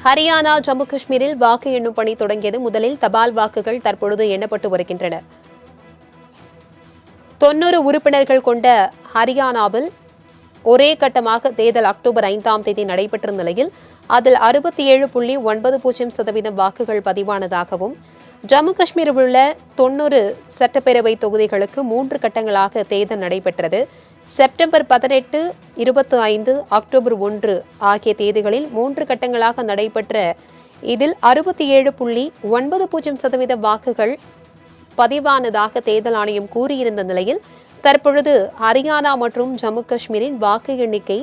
ஹரியானா, ஜம்மு காஷ்மீரில் வாக்கு எண்ணும் பணி தொடங்கியது. முதலில் தபால் வாக்குகள் தற்பொழுது எண்ணப்பட்டு வருகின்றன. 90 உறுப்பினர்கள் கொண்ட ஹரியானாவில் ஒரே கட்டமாக தேர்தல் அக்டோபர் 5ஆம் தேதி நடைபெற்ற நிலையில் அதில் 67.90% வாக்குகள் பதிவானதாகவும், ஜம்மு காஷ்மீரில் உள்ள 90 சட்டப்பேரவை தொகுதிகளுக்கு 3 கட்டங்களாக தேர்தல் நடைபெற்றது. செப்டம்பர் 18, 25, அக்டோபர் 1 ஆகிய தேதிகளில் 3 கட்டங்களாக நடைபெற்ற இதில் 67.90% வாக்குகள் பதிவானதாக தேர்தல் ஆணையம் கூறியிருந்த நிலையில் தற்பொழுது ஹரியானா மற்றும் ஜம்மு காஷ்மீரின் வாக்கு எண்ணிக்கை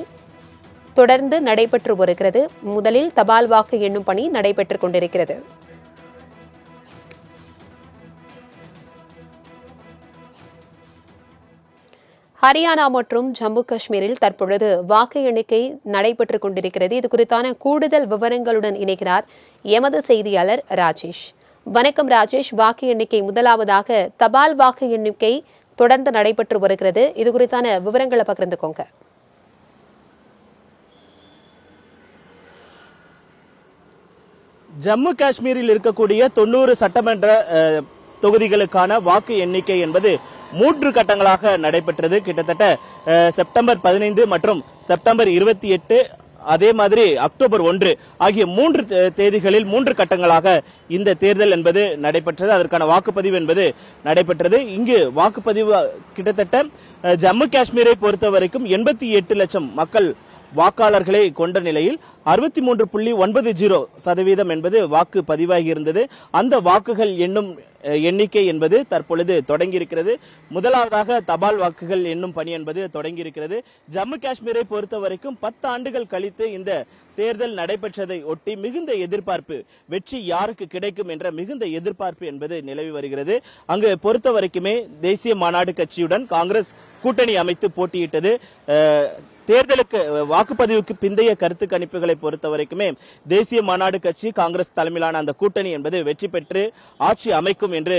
தொடர்ந்து நடைபெற்று வருகிறது. முதலில் தபால் வாக்கு எண்ணும் பணி நடைபெற்றுக் கொண்டிருக்கிறது. ஹரியானா மற்றும் ஜம்மு காஷ்மீரில் தற்பொழுது வாக்கு எண்ணிக்கை நடைபெற்றுக் கொண்டிருக்கிறது. இது குறித்தான கூடுதல் விவரங்களுடன் இணைகிறார் எமது செய்தியாளர் ராஜேஷ். வணக்கம் ராஜேஷ். வாக்கு எண்ணிக்கை முதலாவதாக தபால் வாக்கு எண்ணிக்கை தொடர்ந்து நடைபெற்று வருகிறது. இது குறித்தான விவரங்களை பகிர்ந்துக்கோங்க. ஜம்மு காஷ்மீரில் இருக்கக்கூடிய 90 சட்டமன்ற தொகுதிகளுக்கான வாக்கு எண்ணிக்கை என்பது 3 கட்டங்களாக நடைபெற்றது. கிட்டத்தட்ட செப்டம்பர் 15 மற்றும் செப்டம்பர் 28, அதே மாதிரி அக்டோபர் 1 ஆகிய 3 தேதிகளில் 3 கட்டங்களாக இந்த தேர்தல் என்பது நடைபெற்றது. அதற்கான வாக்குப்பதிவு என்பது நடைபெற்றது. இங்கு வாக்குப்பதிவு கிட்டத்தட்ட ஜம்மு காஷ்மீரை பொறுத்த வரைக்கும் 88 லட்சம் மக்கள் வாக்காளர்களை கொண்ட நிலையில் 63.90% என்பது வாக்கு பதிவாகி இருந்தது. அந்த வாக்குகள் எண்ணும் எண்ணிக்கை என்பது தற்பொழுது தொடங்கியிருக்கிறது. முதலாவதாக தபால் வாக்குகள் எண்ணும் பணி என்பது தொடங்கியிருக்கிறது. ஜம்மு காஷ்மீரை பொறுத்த வரைக்கும் 10 ஆண்டுகள் கழித்து இந்த தேர்தல் நடைபெற்றதை ஒட்டி மிகுந்த எதிர்பார்ப்பு, வெற்றி யாருக்கு கிடைக்கும் என்ற மிகுந்த எதிர்பார்ப்பு என்பது நிலவி வருகிறது. அங்கு பொறுத்த வரைக்குமே தேசிய மாநாடு கட்சியுடன் காங்கிரஸ் கூட்டணி அமைத்து போட்டியிட்டது. தேர்தலுக்கு வாக்குப்பதிவுக்கு பிந்தைய கருத்து கணிப்புகளை பொறுத்த வரைக்குமே தேசிய மாநாடு கட்சி, காங்கிரஸ் தலைமையிலான அந்த கூட்டணி என்பது வெற்றி பெற்று ஆட்சி அமைக்கும் என்று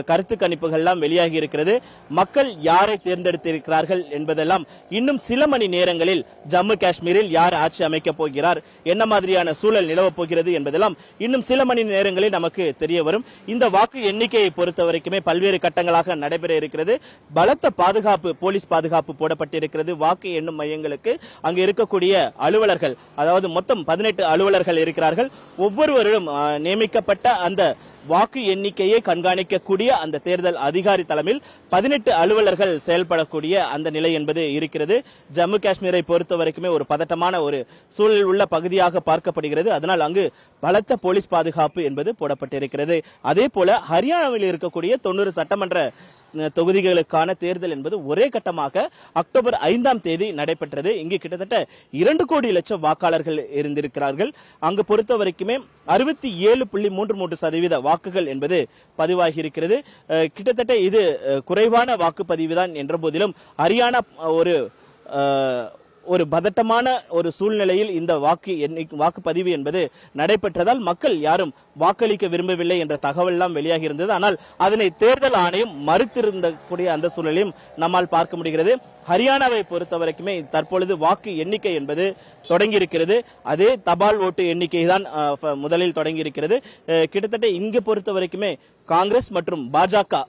கருத்து கணிப்புகள்லாம் வெளியாகி இருக்கிறது. மக்கள் யாரை தேர்ந்தெடுத்திருக்கிறார்கள் என்பதெல்லாம் இன்னும் சில மணி நேரங்களில் ஜம்மு காஷ்மீரில் யார் ஆட்சி அமைக்கப் போகிறார், என்ன மாதிரியான சூழல் நிலவப் போகிறது என்பதெல்லாம் இன்னும் சில மணி நேரங்களில் நமக்கு தெரிய வரும். இந்த வாக்கு எண்ணிக்கையை பொறுத்த வரைக்குமே பல்வேறு கட்டங்களாக நடைபெற இருக்கிறது. பலத்த பாதுகாப்பு, போலீஸ் பாதுகாப்பு போடப்பட்டிருக்கிறது. வாக்கு எண்ணும் மையங்களுக்கு அங்கு இருக்கக்கூடிய அலுவலர்கள், அதாவது மொத்தம் 18 அலுவலர்கள் இருக்கிறார்கள். ஒவ்வொருவரும் நியமிக்கப்பட்ட அந்த வாக்கு எண்ணிக்கையை கண்காணிக்கக்கூடிய அந்த தேர்தல் அதிகாரி தலைமையில் 18 அலுவலர்கள் செயல்படக்கூடிய அந்த நிலை என்பது இருக்கிறது. ஜம்மு காஷ்மீரை பொறுத்த வரைக்குமே ஒரு பதட்டமான ஒரு சூழல் உள்ள பகுதியாக பார்க்கப்படுகிறது. அதனால் அங்கு பலத்த போலீஸ் பாதுகாப்பு என்பது போடப்பட்டிருக்கிறது. அதே போல ஹரியானாவில் இருக்கக்கூடிய 90 சட்டமன்ற தொகுதிகளுக்கான தேர்தல் என்பது ஒரே கட்டமாக அக்டோபர் 5ஆம் தேதி நடைபெற்றது. இங்கு கிட்டத்தட்ட 2 கோடி லட்சம் வாக்காளர்கள் இருந்திருக்கிறார்கள். அங்கு பொறுத்த வரைக்குமே 67.33% வாக்குகள் என்பது பதிவாகி இருக்கிறது. கிட்டத்தட்ட இது குறைவான வாக்குப்பதிவு தான் என்ற போதிலும் ஹரியானா ஒரு பதட்டமான ஒரு சூழ்நிலையில் இந்த வாக்குப்பதிவு என்பது நடைபெற்றதால் மக்கள் யாரும் வாக்களிக்க விரும்பவில்லை என்ற தகவல் எல்லாம் வெளியாகி இருந்தது. ஆனால் அதனை தேர்தல் ஆணையம் மறுத்திருந்தக்கூடிய அந்த சூழலையும் நம்மால் பார்க்க முடிகிறது. ஹரியானாவை பொறுத்த வரைக்குமே தற்பொழுது வாக்கு எண்ணிக்கை என்பது தொடங்கியிருக்கிறது. அதே தபால் ஓட்டு எண்ணிக்கை தான் முதலில் தொடங்கியிருக்கிறது. கிட்டத்தட்ட இங்கு பொறுத்த வரைக்குமே காங்கிரஸ் மற்றும் பாஜக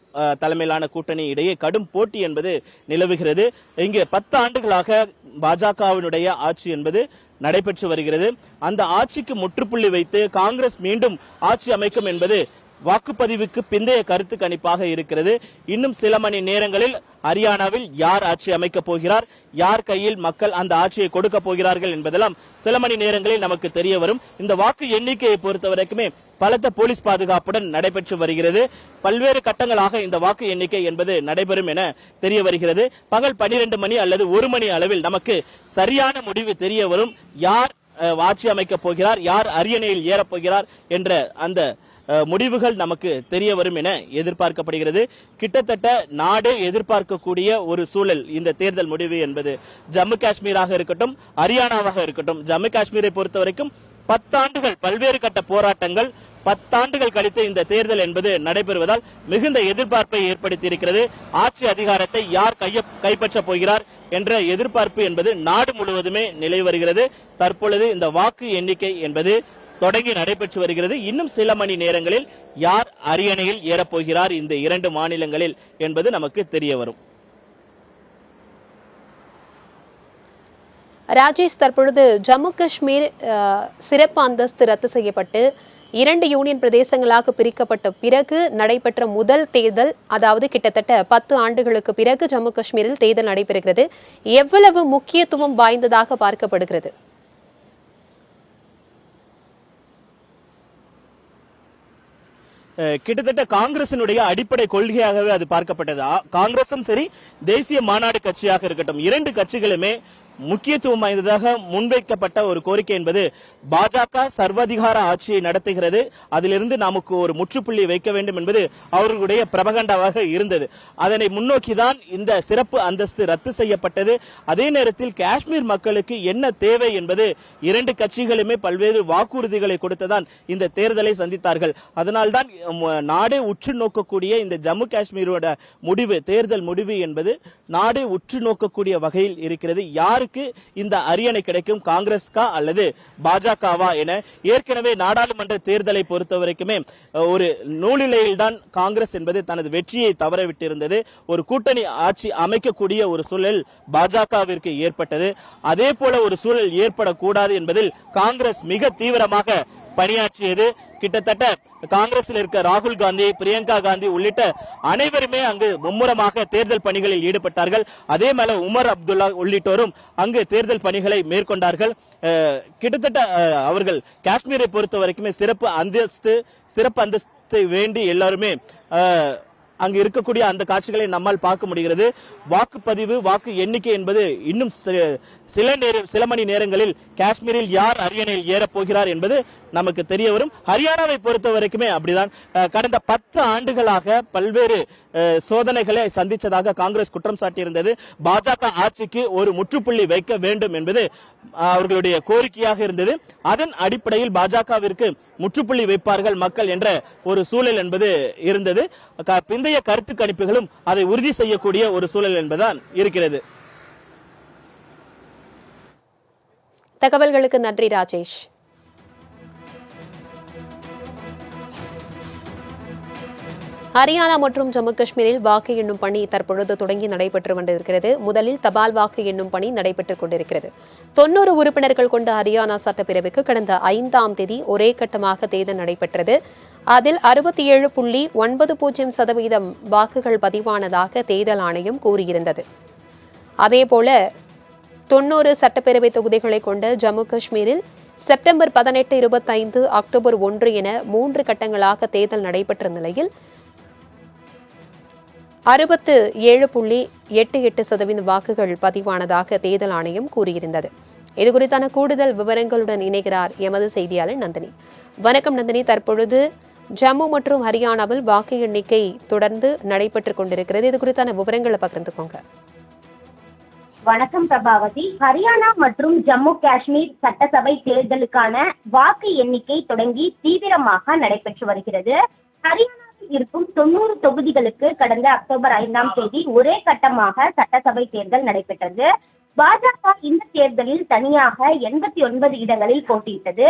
தலைமையிலான கூட்டணி இடையே கடும் போட்டி என்பது நிலவுகிறது. இங்கு 10 ஆண்டுகளாக பாஜகவினுடைய ஆட்சி என்பது நடைபெற்று வருகிறது. அந்த ஆட்சிக்கு முற்றுப்புள்ளி வைத்து காங்கிரஸ் மீண்டும் ஆட்சி அமைக்கும் என்பது வாக்குப்பதிவுக்கு பிந்தைய கருத்து கணிப்பாக இருக்கிறது. இன்னும் சில மணி நேரங்களில் ஹரியானாவில் யார் ஆட்சி அமைக்கப் போகிறார், யார் கையில் மக்கள் அந்த ஆட்சியை கொடுக்க போகிறார்கள் என்பதெல்லாம் சில மணி நேரங்களில் நமக்கு தெரிய வரும். இந்த வாக்கு எண்ணிக்கையை பொறுத்த வரைக்குமே பலத்த போலீஸ் பாதுகாப்புடன் நடைபெற்று வருகிறது. பல்வேறு கட்டங்களாக இந்த வாக்கு எண்ணிக்கை என்பது நடைபெறும் என தெரிய வருகிறது. பகல் 12 மணி அல்லது 1 மணி அளவில் நமக்கு சரியான முடிவு தெரிய வரும். யார் ஆட்சி அமைக்கப் போகிறார், யார் அரியணையில் ஏறப் போகிறார் என்ற அந்த முடிவுகள் நமக்கு தெரிய வரும் என எதிர்பார்க்கப்படுகிறது. கிட்டத்தட்ட நாடே எதிர்பார்க்கக்கூடிய ஒரு சூழல் இந்த தேர்தல் முடிவு என்பது. ஜம்மு காஷ்மீராக இருக்கட்டும், ஹரியானாவாக இருக்கட்டும், ஜம்மு காஷ்மீரை பொறுத்த வரைக்கும் 10 ஆண்டுகள் பல்வேறு கட்ட போராட்டங்கள், 10 ஆண்டுகள் கழித்து இந்த தேர்தல் என்பது நடைபெறுவதால் மிகுந்த எதிர்பார்ப்பை ஏற்படுத்தி இருக்கிறது. ஆட்சி அதிகாரத்தை யார் கைப்பற்ற போகிறார் என்ற எதிர்பார்ப்பு என்பது நாடு முழுவதுமே நிலை வருகிறது. தற்பொழுது இந்த வாக்கு எண்ணிக்கை என்பது தொடங்கி நடைபெற்று வருகிறது. இன்னும் சில மணி நேரங்களில் யார் அரியணையில் ஏறப்போகிறார் இந்த 2 மாநிலங்களில் என்பது நமக்கு தெரிய வரும். ராஜேஷ், தற்பொழுது ஜம்மு காஷ்மீர் சிறப்பு அந்தஸ்து ரத்து செய்யப்பட்டு 2 யூனியன் பிரதேசங்களாக பிரிக்கப்பட்ட பிறகு நடைபெற்ற முதல் தேர்தல், அதாவது கிட்டத்தட்ட 10 ஆண்டுகளுக்கு பிறகு ஜம்மு காஷ்மீரில் தேர்தல் நடைபெறுகிறது. எவ்வளவு முக்கியத்துவம் வாய்ந்ததாக பார்க்கப்படுகிறது? கிட்டத்தட்ட காங்கிரசினுடைய அடிப்படை கொள்கையாகவே அது பார்க்கப்பட்டது. காங்கிரசும் சரி, தேசிய மாநாடு கட்சியாக இருக்கட்டும், 2 கட்சிகளுமே முக்கியத்துவம் வாய்ந்ததாக முன்வைக்கப்பட்ட ஒரு கோரிக்கை என்பது பாஜக சர்வாதிகார ஆட்சியை நடத்துகிறது, அதிலிருந்து நமக்கு ஒரு முற்றுப்புள்ளி வைக்க வேண்டும் என்பது அவர்களுடைய பிரபகண்டாவாக இருந்தது. அதனை முன்னோக்கிதான் இந்த சிறப்பு அந்தஸ்து ரத்து செய்யப்பட்டது. அதே நேரத்தில் காஷ்மீர் மக்களுக்கு என்ன தேவை என்பது 2 கட்சிகளுமே பல்வேறு வாக்குறுதிகளை கொடுத்ததான் இந்த தேர்தலை சந்தித்தார்கள். அதனால்தான் நாடே உற்று நோக்கக்கூடிய இந்த ஜம்மு காஷ்மீரோட முடிவு, தேர்தல் முடிவு என்பது நாடே உற்று நோக்கக்கூடிய வகையில் இருக்கிறது. யாருக்கு இந்த அரியணை கிடைக்கும், காங்கிரஸ்கா அல்லது பாஜகவா என ஏற்கனவே நாடாளுமன்ற தேர்தலை பொறுத்தவரைக்குமே ஒரு நூலிலையில் தான் காங்கிரஸ் என்பது தனது வெற்றியை தவறவிட்டிருந்தது. ஒரு கூட்டணி ஆட்சி அமைக்கக்கூடிய ஒரு சூழல் பாஜகவிற்கு ஏற்பட்டது. அதே போல ஒரு சூழல் ஏற்படக்கூடாது என்பதில் காங்கிரஸ் மிக தீவிரமாக பணியாற்றியது. கிட்டத்தட்ட காங்கிரஸில் இருக்க ராகுல் காந்தி, பிரியங்கா காந்தி உள்ளிட்ட அனைவருமே அங்கு மும்முரமாக தேர்தல் பணிகளில் ஈடுபட்டார்கள். அதே போல உமர் அப்துல்லா உள்ளிட்டோரும் அங்கு தேர்தல் பணிகளை மேற்கொண்டார்கள். கிட்டத்தட்ட அவர்கள் காஷ்மீரை பொறுத்த வரைக்குமே சிறப்பு அந்தஸ்து வேண்டி எல்லாருமே அங்கு இருக்கக்கூடிய அந்த காட்சிகளை நம்மால் பார்க்க முடிகிறது. வாக்குப்பதிவு, வாக்கு எண்ணிக்கை என்பது இன்னும் சில மணி நேரங்களில் காஷ்மீரில் யார் அரியணையில் ஏறப்போகிறார் என்பது நமக்கு தெரிய வரும். ஹரியானாவை பொறுத்த வரைக்குமே அப்படிதான். கடந்த 10 ஆண்டுகளாக பல்வேறு சோதனைகளை சந்தித்ததாக காங்கிரஸ் குற்றம் சாட்டியிருந்தது. பாஜக ஆட்சிக்கு ஒரு முற்றுப்புள்ளி வைக்க வேண்டும் என்பது அவர்களுடைய கோரிக்கையாக இருந்தது. அதன் அடிப்படையில் பாஜகவிற்கு முற்றுப்புள்ளி வைப்பார்கள் மக்கள் என்ற ஒரு சூழல் என்பது இருந்தது. பிந்தைய கருத்து கணிப்புகளும் அதை உறுதி செய்யக்கூடிய ஒரு சூழல் என்பதுதான் இருக்கிறது. தகவல்களுக்கு நன்றி ராஜேஷ். ஹரியானா மற்றும் ஜம்மு காஷ்மீரில் வாக்கு எண்ணும் பணி தற்பொழுது தொடங்கி நடைபெற்று கொண்டிருக்கிறது. முதலில் தபால் வாக்கு எண்ணும் பணி நடைபெற்றுக் கொண்டிருக்கிறது. 90 உறுப்பினர்கள் கொண்ட ஹரியானா சட்டப்பேரவைக்கு கடந்த 5ஆம் தேதி ஒரே கட்டமாக தேர்தல் நடைபெற்றது. அதில் 67.90% வாக்குகள் பதிவானதாக தேர்தல் ஆணையம் கூறியிருந்தது. அதேபோல 90 சட்டப்பேரவை தொகுதிகளை கொண்ட ஜம்மு காஷ்மீரில் செப்டம்பர் 18, 25, அக்டோபர் 1 என 3 கட்டங்களாக தேர்தல் நடைபெற்ற நிலையில் 67.88% வாக்குகள் பதிவானதாக தேர்தல் ஆணையம் கூறியிருந்தது. இதுகுறித்தான கூடுதல் விவரங்களுடன் இணைகிறார் எமது செய்தியாளர் நந்தினி. வணக்கம் நந்தினி, தற்பொழுது ஜம்மு மற்றும் ஹரியானாவில் வாக்கு எண்ணிக்கை தொடர்ந்து நடைபெற்றுக் கொண்டிருக்கிறது. இது குறித்தான விவரங்களை பகிர்ந்துக்கோங்க. வணக்கம் பிரபாவதி. ஹரியானா மற்றும் ஜம்மு காஷ்மீர் சட்டசபை தேர்தலுக்கான வாக்கு எண்ணிக்கை தொடங்கி தீவிரமாக நடைபெற்று வருகிறது. ஹரியானாவில் இருக்கும் 90 தொகுதிகளுக்கு கடந்த அக்டோபர் 5ஆம் தேதி ஒரே கட்டமாக சட்டசபை தேர்தல் நடைபெற்றது. பாஜக இந்த தேர்தலில் தனியாக 89 இடங்களில் போட்டியிட்டது.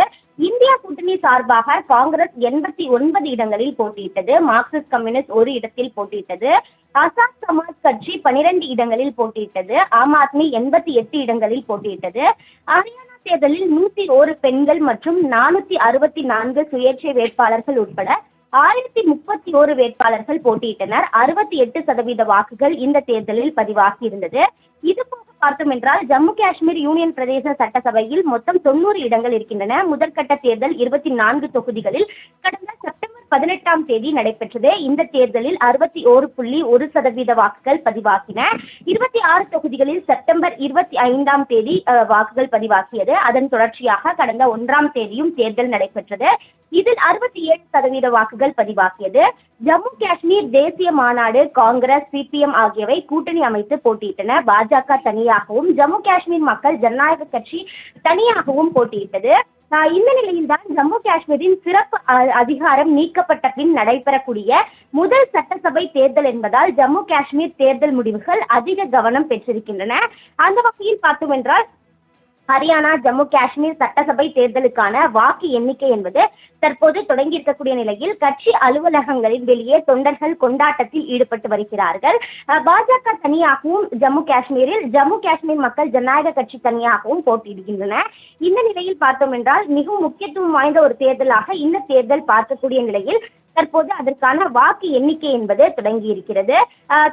இந்தியா கூட்டணி சார்பாக காங்கிரஸ் 89 இடங்களில் போட்டியிட்டது. மார்க்சிஸ்ட் கம்யூனிஸ்ட் 1 இடத்தில் போட்டியிட்டது. ஆசாத் சமாஜ் கட்சி 12 இடங்களில் போட்டியிட்டது. ஆம் ஆத்மி 88 இடங்களில் போட்டியிட்டது. ஹரியானா தேர்தலில் 101 பெண்கள் மற்றும் 464 சுயேட்சை வேட்பாளர்கள் உட்பட 1031 வேட்பாளர்கள் போட்டியிட்டனர். 68% வாக்குகள் இந்த தேர்தலில் பதிவாகி இருந்தது. இதுபோக பார்த்தோம் என்றால் ஜம்மு காஷ்மீர் யூனியன் பிரதேச சட்டசபையில் மொத்தம் 90 இடங்கள் இருக்கின்றன. முதற்கட்ட தேர்தல் 24 தொகுதிகளில் கடந்த செப்டம்பர் 18ஆம் தேதி நடைபெற்றது. இந்த தேர்தலில் 61.1% வாக்குகள் பதிவாகின. 26 தொகுதிகளில் செப்டம்பர் 25ஆம் தேதி வாக்குகள் பதிவாகியது. அதன் தொடர்ச்சியாக கடந்த 1ஆம் தேதியும் தேர்தல் நடைபெற்றது. இதில் 67% வாக்குகள் பதிவாகியது. ஜம்மு காஷ்மீர் தேசிய மாநாடு, காங்கிரஸ், சிபிஎம் ஆகியவை கூட்டணி அமைத்து போட்டியிட்டன. பாஜக தனியாகவும் ஜம்மு காஷ்மீர் மக்கள் ஜனநாயக கட்சி தனியாகவும் போட்டியிட்டது. இந்த நிலையில்தான் ஜம்மு காஷ்மீரின் சிறப்பு அதிகாரம் நீக்கப்பட்ட பின் நடைபெறக்கூடிய முதல் சட்டசபை தேர்தல் என்பதால் ஜம்மு காஷ்மீர் தேர்தல் முடிவுகள் அதிக கவனம் பெற்றிருக்கின்றன. அந்த வகையில் பார்த்தோம் என்றால் ஹரியானா, ஜம்மு காஷ்மீர் சட்டசபை தேர்தலுக்கான வாக்கு எண்ணிக்கை என்பது தற்போது தொடங்கி இருக்கக்கூடிய நிலையில் கட்சி அலுவலகங்களின் வெளியே தொண்டர்கள் கொண்டாட்டத்தில் ஈடுபட்டு வருகிறார்கள். பாஜக தனியாகவும் ஜம்மு காஷ்மீர் மக்கள் ஜனநாயக கட்சி தனியாகவும் போட்டியிடுகின்றன. இந்த நிலையில் பார்த்தோம் என்றால் மிகவும் முக்கியத்துவம் வாய்ந்த ஒரு தேர்தலாக இந்த தேர்தல் பார்க்கக்கூடிய நிலையில் தற்போது அதற்கான வாக்கு எண்ணிக்கை என்பது தொடங்கி இருக்கிறது.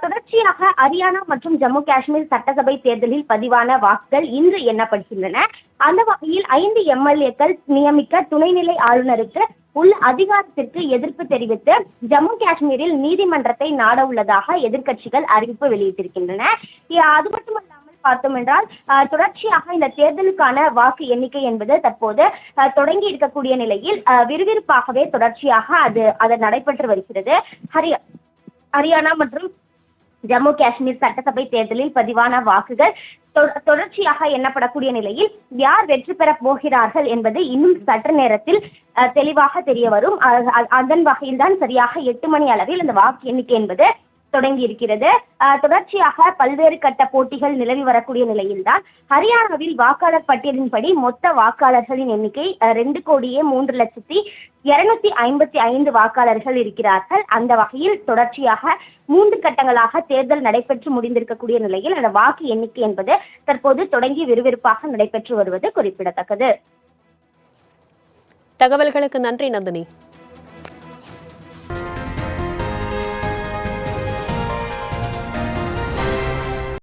தொடர்ச்சியாக ஹரியானா மற்றும் ஜம்மு காஷ்மீர் சட்டசபை தேர்தலில் பதிவான வாக்குகள் இன்று எண்ணப்படுகின்றன. அந்த வகையில் 5 MLA-க்கள் நியமிக்க துணைநிலை ஆளுநருக்கு உள்ள அதிகாரத்திற்கு எதிர்ப்பு தெரிவித்து ஜம்மு காஷ்மீரில் நீதிமன்றத்தை நாட உள்ளதாக எதிர்க்கட்சிகள் அறிவிப்பு வெளியிட்டிருக்கின்றன. அது மட்டுமல்லாமல் பார்த்தோம் என்றால் தொடர்ச்சியாக இந்த தேர்தலுக்கான வாக்கு எண்ணிக்கை என்பது தற்போது தொடங்கி இருக்கக்கூடிய நிலையில் விறுவிறுப்பாகவே தொடர்ச்சியாக அது நடைபெற்று வருகிறது. ஹரியானா மற்றும் ஜம்மு காஷ்மீர் சட்டசபை தேர்தலில் பதிவான வாக்குகள் தொடர்ச்சியாக எண்ணப்படக்கூடிய நிலையில் யார் வெற்றி பெறப் போகிறார்கள் என்பது இன்னும் சற்று நேரத்தில் தெளிவாக தெரிய வரும். அதன் வகையில் தான் சரியாக 8 மணி அளவில் இந்த வாக்கு எண்ணிக்கை என்பது தொடங்கி இருக்கிறது. தொடர்ச்சியாக பல்வேறு கட்ட போட்டிகள் நிலவி வரக்கூடிய நிலையில்தான் ஹரியானாவில் வாக்காளர் பட்டியலின்படி மொத்த வாக்காளர்களின் எண்ணிக்கை 2,03,255 வாக்காளர்கள் இருக்கிறார்கள். அந்த வகையில் தொடர்ச்சியாக 3 கட்டங்களாக தேர்தல் நடைபெற்று முடிந்திருக்கக்கூடிய நிலையில் அந்த வாக்கு எண்ணிக்கை என்பது தற்போது தொடங்கி விறுவிறுப்பாக நடைபெற்று வருவது குறிப்பிடத்தக்கது. தகவல்களுக்கு நன்றி நந்தினி.